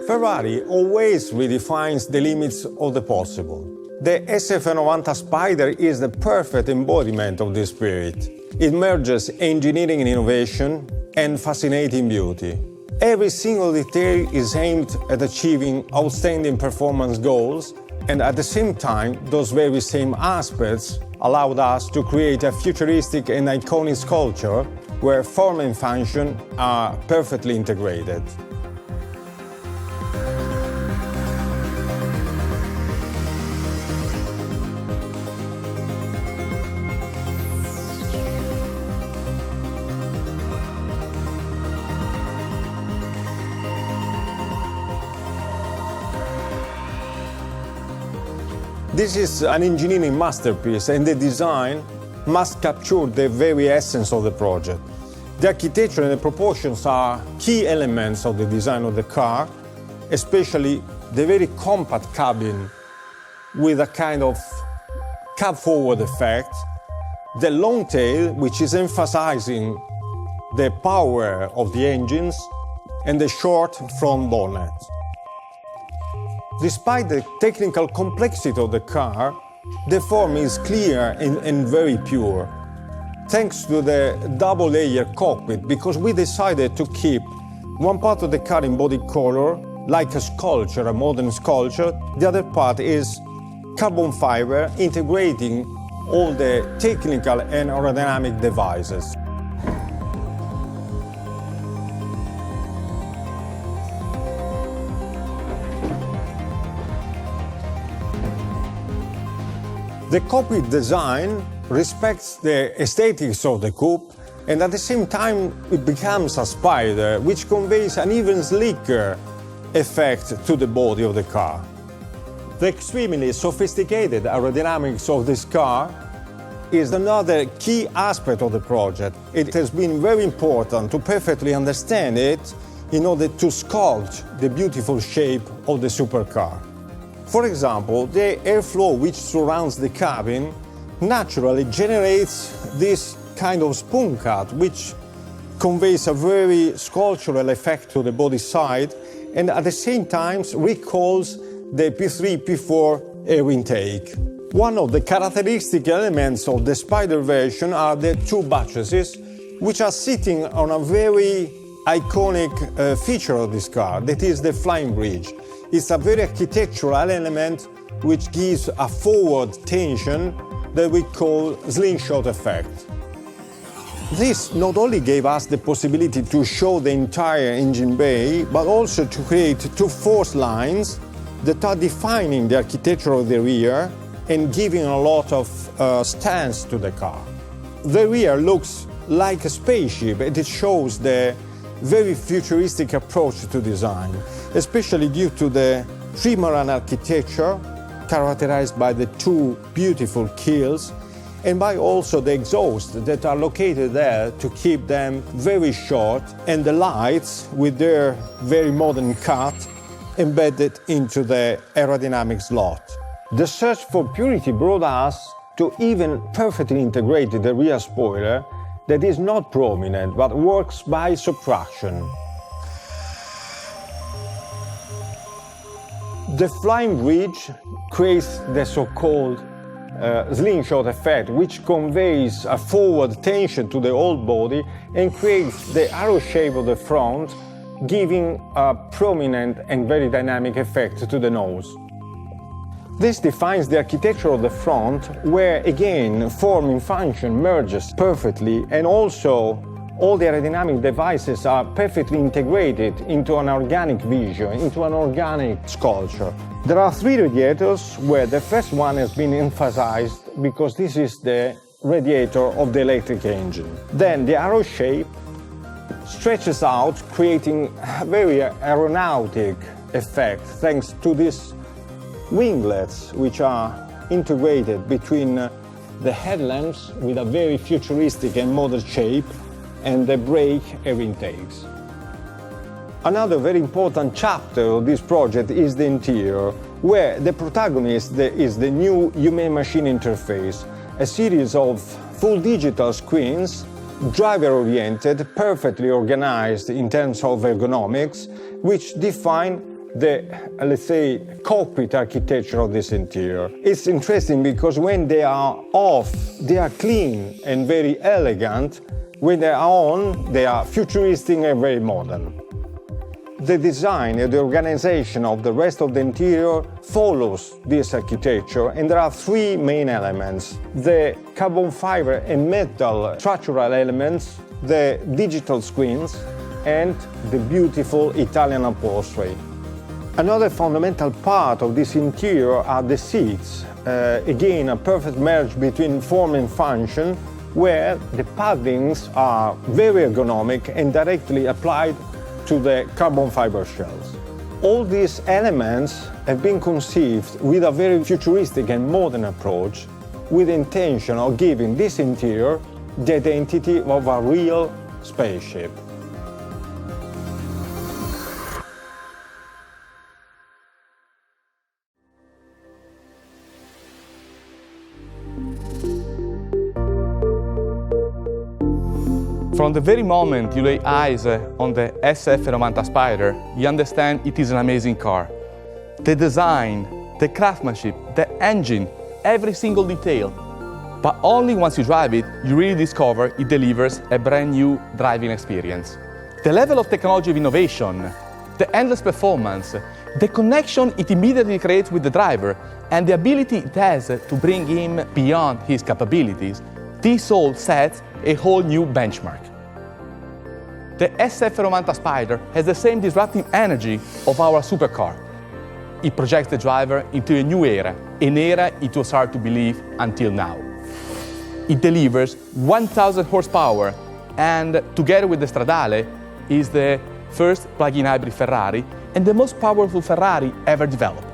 Ferrari always redefines the limits of the possible. The SF90 Spider is the perfect embodiment of this spirit. It merges engineering and innovation and fascinating beauty. Every single detail is aimed at achieving outstanding performance goals, and at the same time, those very same aspects allowed us to create a futuristic and iconic sculpture where form and function are perfectly integrated. This is an engineering masterpiece, and the design must capture the very essence of the project. The architecture and the proportions are key elements of the design of the car, especially the very compact cabin with a kind of cab-forward effect, the long tail, which is emphasizing the power of the engines, and the short front bonnet. Despite the technical complexity of the car, the form is clear and very pure, thanks to the double-layer cockpit, because we decided to keep one part of the car in body color, like a sculpture, a modern sculpture. The other part is carbon fiber, integrating all the technical and aerodynamic devices. The cockpit design respects the aesthetics of the coupe, and at the same time it becomes a spider, which conveys an even slicker effect to the body of the car. The extremely sophisticated aerodynamics of this car is another key aspect of the project. It has been very important to perfectly understand it in order to sculpt the beautiful shape of the supercar. For example, the airflow which surrounds the cabin naturally generates this kind of spoon cut, which conveys a very sculptural effect to the body side, and at the same time recalls the P3, P4 air intake. One of the characteristic elements of the Spider version are the two buttresses, which are sitting on a very iconic feature of this car, that is the flying bridge. It's a very architectural element which gives a forward tension that we call slingshot effect. This not only gave us the possibility to show the entire engine bay, but also to create two force lines that are defining the architecture of the rear and giving a lot of stance to the car. The rear looks like a spaceship, and it shows the very futuristic approach to design, especially due to the trimaran architecture characterized by the two beautiful keels, and by also the exhausts that are located there to keep them very short, and the lights with their very modern cut embedded into the aerodynamic slot. The search for purity brought us to even perfectly integrate the rear spoiler that is not prominent but works by subtraction. The flying bridge creates the so-called slingshot effect, which conveys a forward tension to the whole body and creates the arrow shape of the front, giving a prominent and very dynamic effect to the nose. This defines the architecture of the front, where again form and function merges perfectly, and also all the aerodynamic devices are perfectly integrated into an organic vision, into an organic sculpture. There are three radiators, where the first one has been emphasized because this is the radiator of the electric engine. Then the arrow shape stretches out, creating a very aeronautic effect thanks to these winglets, which are integrated between the headlamps with a very futuristic and modern shape, and the brake air intakes. Another very important chapter of this project is the interior, where the protagonist is the new human-machine interface, a series of full digital screens, driver-oriented, perfectly organized in terms of ergonomics, which define the, let's say, cockpit architecture of this interior. It's interesting because when they are off, they are clean and very elegant. When they are on, they are futuristic and very modern. The design and the organization of the rest of the interior follows this architecture, and there are three main elements: the carbon fiber and metal structural elements, the digital screens, and the beautiful Italian upholstery. Another fundamental part of this interior are the seats. Again, a perfect marriage between form and function, where the paddings are very ergonomic and directly applied to the carbon fiber shells. All these elements have been conceived with a very futuristic and modern approach, with the intention of giving this interior the identity of a real spaceship. From the very moment you lay eyes on the SF90 Spider, you understand it is an amazing car. The design, the craftsmanship, the engine, every single detail. But only once you drive it, you really discover it delivers a brand new driving experience. The level of technology of innovation, the endless performance, the connection it immediately creates with the driver, and the ability it has to bring him beyond his capabilities, this all sets a whole new benchmark. The SF90 Spider has the same disruptive energy of our supercar. It projects the driver into a new era, an era it was hard to believe until now. It delivers 1,000 horsepower and, together with the Stradale, is the first plug-in hybrid Ferrari and the most powerful Ferrari ever developed.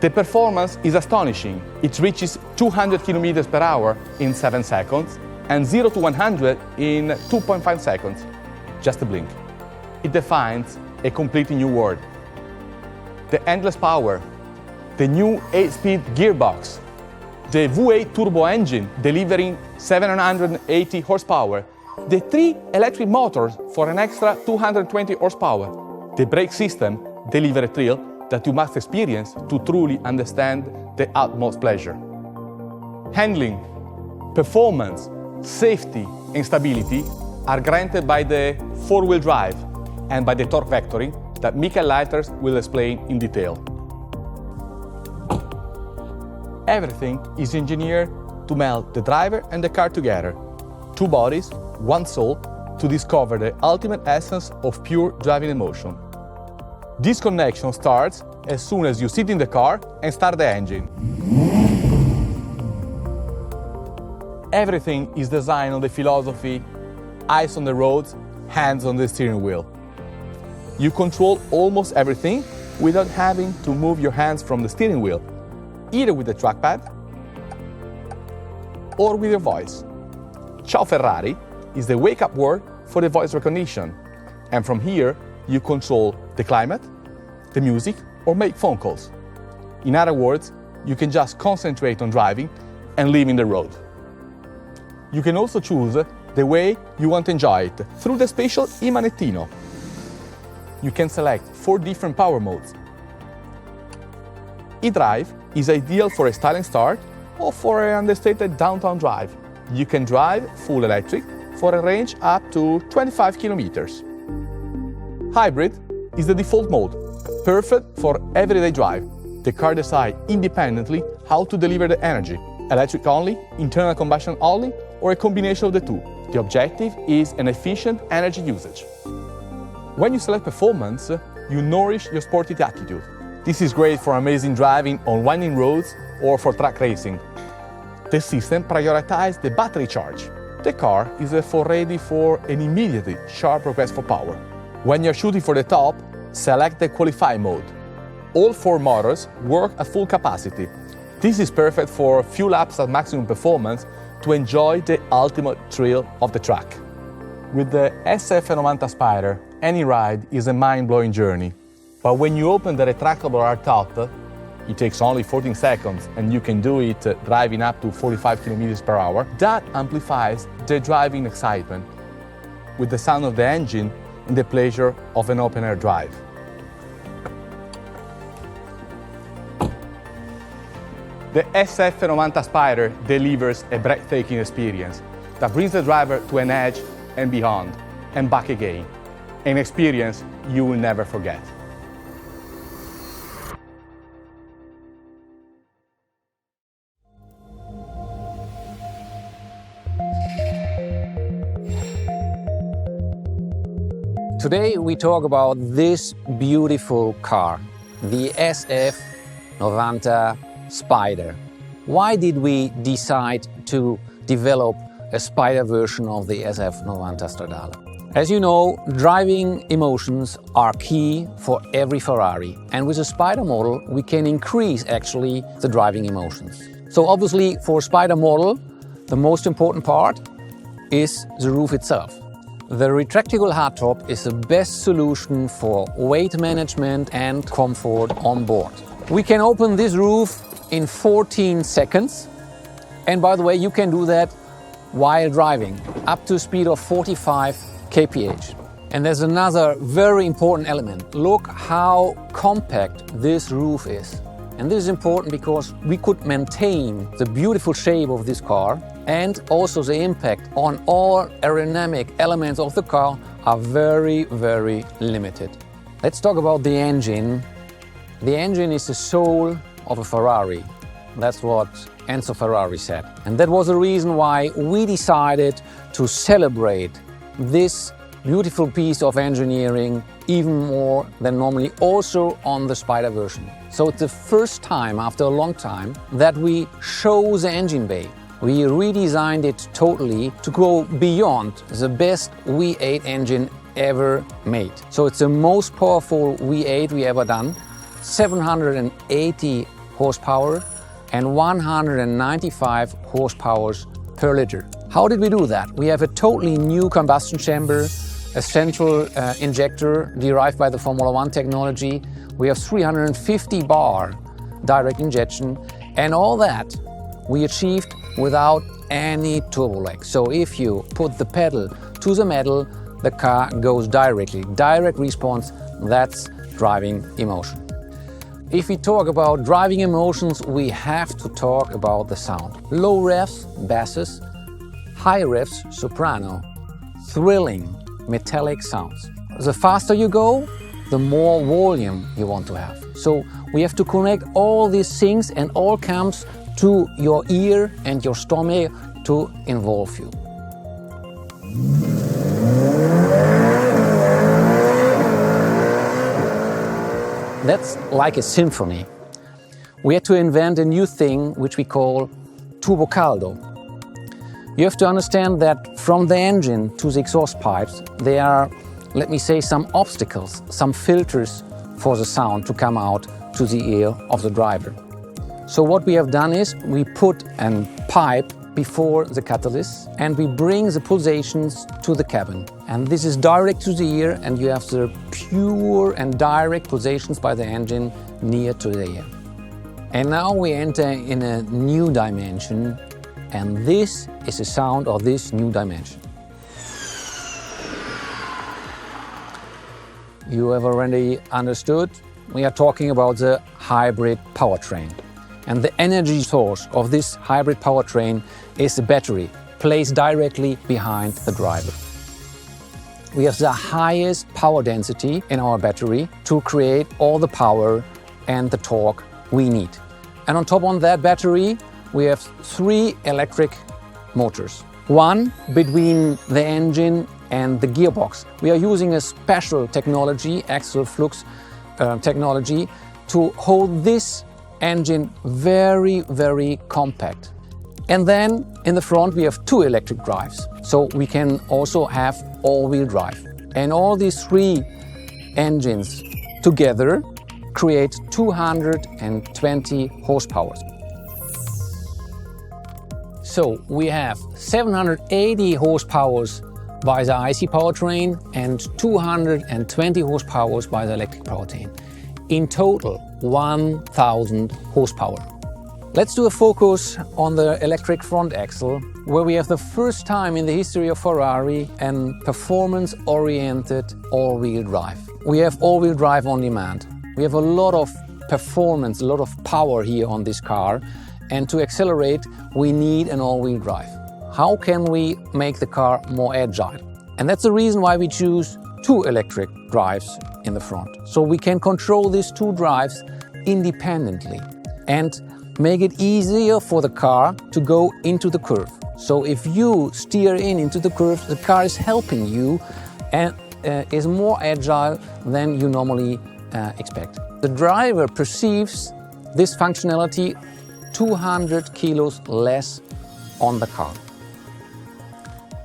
The performance is astonishing. It reaches 200 km per hour in 7 seconds and 0 to 100 in 2.5 seconds, just a blink. It defines a completely new world. The endless power, the new 8-speed gearbox, the V8 turbo engine delivering 780 horsepower, the 3 electric motors for an extra 220 horsepower. The brake system delivers a thrill that you must experience to truly understand the utmost pleasure. Handling, performance, safety and stability are granted by the 4-wheel drive and by the torque vectoring that Leiters will explain in detail. Everything is engineered to meld the driver and the car together. 2 bodies, 1 soul, to discover the ultimate essence of pure driving emotion. This connection starts as soon as you sit in the car and start the engine. Everything is designed on the philosophy, eyes on the roads, hands on the steering wheel. You control almost everything without having to move your hands from the steering wheel, either with the trackpad or with your voice. Ciao Ferrari is the wake-up word for the voice recognition, and from here you control the climate, the music, or make phone calls. In other words, you can just concentrate on driving and live in the road. You can also choose the way you want to enjoy it through the special e-manettino. You can select 4 different power modes. E-Drive is ideal for a styling start or for an understated downtown drive. You can drive full electric for a range up to 25 kilometers. Hybrid is the default mode, perfect for everyday drive. The car decides independently how to deliver the energy, electric only, internal combustion only, or a combination of the two. The objective is an efficient energy usage. When you select performance, you nourish your sporty attitude. This is great for amazing driving on winding roads or for track racing. The system prioritizes the battery charge. The car is therefore ready for an immediately sharp request for power. When you're shooting for the top, select the qualify mode. All 4 motors work at full capacity. This is perfect for few laps at maximum performance to enjoy the ultimate thrill of the track. With the SF90 Spider, any ride is a mind-blowing journey. But when you open the retractable hardtop, it takes only 14 seconds and you can do it driving up to 45 km per hour. That amplifies the driving excitement with the sound of the engine and the pleasure of an open-air drive. The SF90 Spider delivers a breathtaking experience that brings the driver to an edge and beyond, and back again. An experience you will never forget. Today we talk about this beautiful car, the SF90 Spider. Why did we decide to develop a Spider version of the SF90 Stradale? As you know, driving emotions are key for every Ferrari, and with a Spider model we can increase actually the driving emotions. So obviously for a Spider model the most important part is the roof itself. The retractable hardtop is the best solution for weight management and comfort on board. We can open this roof in 14 seconds, and by the way you can do that while driving up to a speed of 45 kph. And there's another very important element. Look how compact this roof is. And this is important because we could maintain the beautiful shape of this car, and also the impact on all aerodynamic elements of the car are very, very limited. Let's talk about the engine. The engine is the soul of a Ferrari. That's what Enzo Ferrari said. And that was the reason why we decided to celebrate this beautiful piece of engineering even more than normally also on the Spider version. So it's the first time after a long time that we show the engine bay. We redesigned it totally to go beyond the best V8 engine ever made. So it's the most powerful V8 we ever done, 780 horsepower and 195 horsepower per liter. How did we do that? We have a totally new combustion chamber, a central injector derived by the Formula One technology. We have 350 bar direct injection, and all that we achieved without any turbo lag. So if you put the pedal to the metal, the car goes directly. Direct response, that's driving emotion. If we talk about driving emotions, we have to talk about the sound. Low revs, basses, high revs, soprano, thrilling, metallic sounds. The faster you go, the more volume you want to have. So we have to connect all these things, and all comes to your ear and your stomach to involve you. That's like a symphony. We had to invent a new thing which we call turbo caldo. You have to understand that from the engine to the exhaust pipes there are, let me say, some obstacles, some filters for the sound to come out to the ear of the driver. So what we have done is we put a pipe before the catalyst and we bring the pulsations to the cabin. And this is direct to the ear, and you have the pure and direct pulsations by the engine near to the ear. And now we enter in a new dimension, and this is the sound of this new dimension. You have already understood, we are talking about the hybrid powertrain. And the energy source of this hybrid powertrain is the battery, placed directly behind the driver. We have the highest power density in our battery to create all the power and the torque we need. And on top of that battery, we have 3 electric motors. One between the engine and the gearbox. We are using a special technology, axial flux technology, to hold this engine very, very compact. And then in the front we have 2 electric drives, so we can also have all-wheel drive. And all these 3 engines together create 220 horsepower. So we have 780 horsepower by the IC powertrain and 220 horsepower by the electric powertrain. In total, 1000 horsepower. Let's do a focus on the electric front axle, where we have the first time in the history of Ferrari a performance-oriented all-wheel drive. We have all-wheel drive on demand. We have a lot of performance, a lot of power here on this car, and to accelerate we need an all-wheel drive. How can we make the car more agile? And that's the reason why we choose two electric drives in the front. So we can control these two drives independently and make it easier for the car to go into the curve. So if you steer into the curve, the car is helping you and is more agile than you normally expect. The driver perceives this functionality 200 kilos less on the car.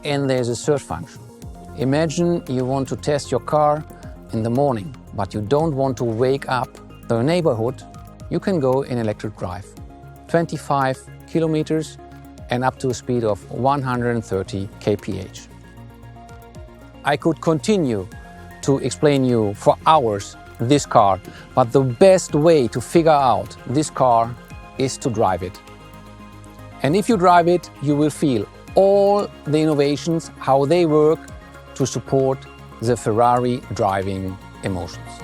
And there's a third function. Imagine you want to test your car in the morning, but you don't want to wake up the neighborhood. You can go in electric drive, 25 kilometers and up to a speed of 130 kph. I could continue to explain you for hours this car, but the best way to figure out this car is to drive it. And if you drive it, you will feel all the innovations, how they work to support the Ferrari driving emotions.